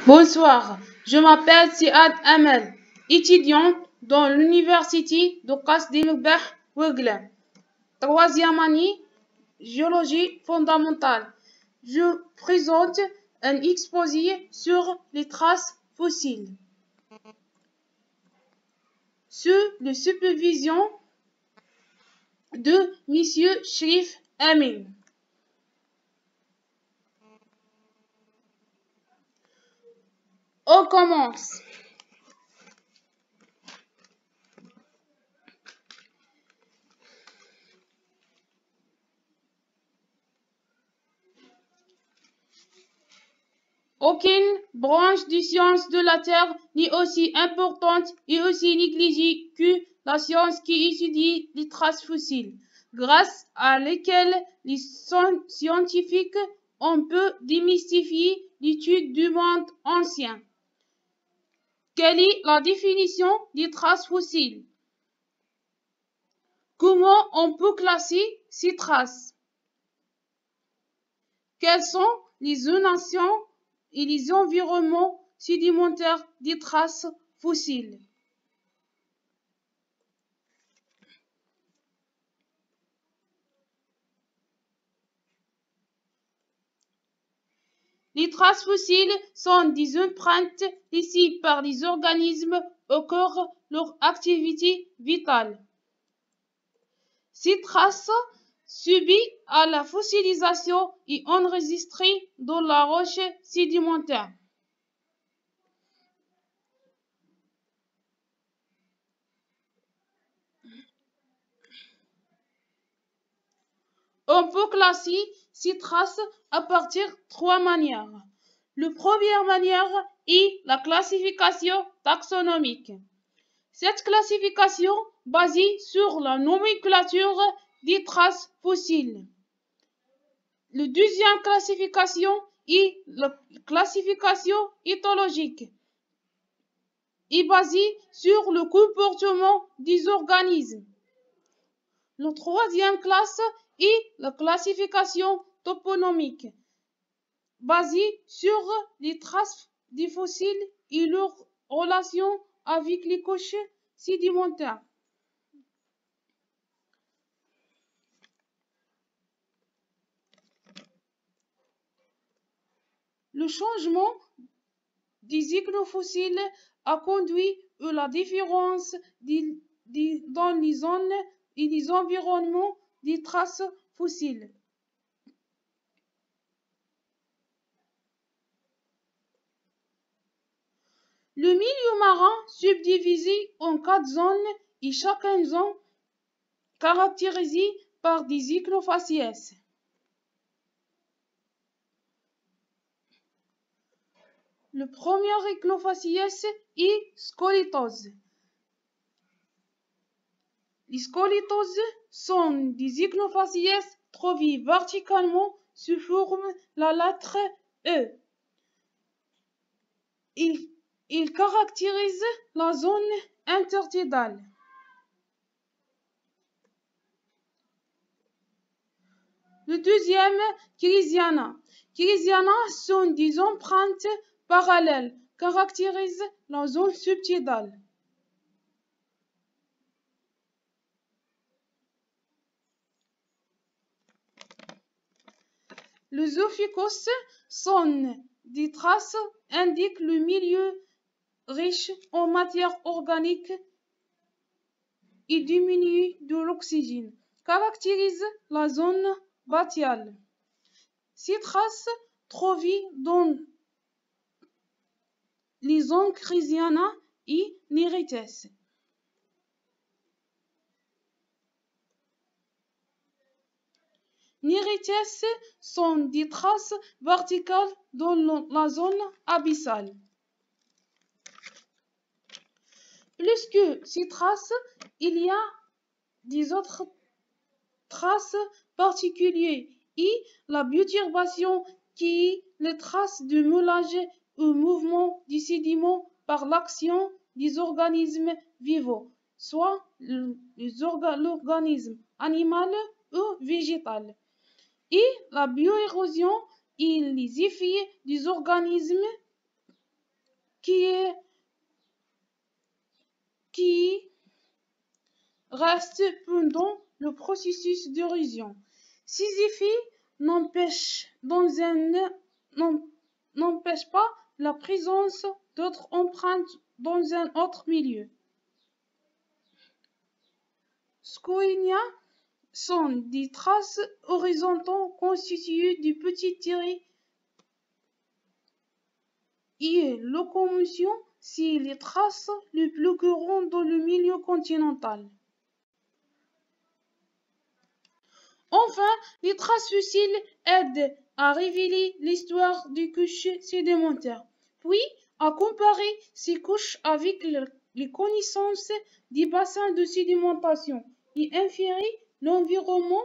Bonsoir, je m'appelle Siad Amel, étudiante dans l'université de Kasdinougbeh Oueglet. Troisième année, géologie fondamentale. Je présente un exposé sur les traces fossiles. Sous la supervision de M. Sherif Amin. On commence. Aucune branche des sciences de la Terre n'est aussi importante et aussi négligée que la science qui étudie les traces fossiles, grâce à lesquelles les scientifiques ont pu démystifier l'étude du monde ancien. Quelle est la définition des traces fossiles? Comment on peut classer ces traces? Quelles sont les zonations et les environnements sédimentaires des traces fossiles? Les traces fossiles sont des empreintes laissées par les organismes au cours de leur activité vitale. Ces traces subies à la fossilisation et enregistrées dans la roche sédimentaire. On peut classer ces traces à partir de trois manières. La première manière est la classification taxonomique. Cette classification basée sur la nomenclature des traces fossiles. La deuxième classification est la classification éthologique, est basée sur le comportement des organismes. La troisième classe est la classification toponomique, basée sur les traces des fossiles et leur relation avec les couches sédimentaires. Le changement des ichnofossiles a conduit à la différence dans les zones et les environnements des traces fossiles. Le milieu marin subdivisé en 4 zones et chacune zone caractérisée par des ichnofacies. Le premier ichnofacies est scolytose. Les scolytoses sont des ichnofacies trouvées verticalement sous forme la lettre E. Il caractérise la zone intertidale. Le deuxième, Kirisiana. Kirisiana sont des empreintes parallèles, caractérisent la zone subtidale. Les ophiuchos sont des traces indiquent le milieu riche en matière organique et diminué de l'oxygène, caractérise la zone bathyale. Ces traces trouvées dans les zones Crisiana et Nerites. Nerites sont des traces verticales dans la zone abyssale. Plus que ces traces, il y a des autres traces particulières et la bioturbation qui est les traces de moulage ou mouvement des sédiments par l'action des organismes vivants, soit l'organisme animal ou végétal, et la bioérosion et les effets des organismes qui reste pendant le processus d'érosion. Ces effets n'empêchent pas la présence d'autres empreintes dans un autre milieu. Scoinia sont des traces horizontales constituées de petits tirés et locomotion, c'est les traces les plus courantes dans le milieu continental. Enfin, les traces fossiles aident à révéler l'histoire des couches sédimentaires, puis à comparer ces couches avec les connaissances des bassins de sédimentation et inférer l'environnement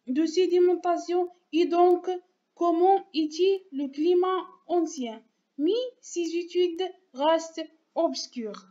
de sédimentation et donc comment était le climat ancien. Mais ces études restent obscures.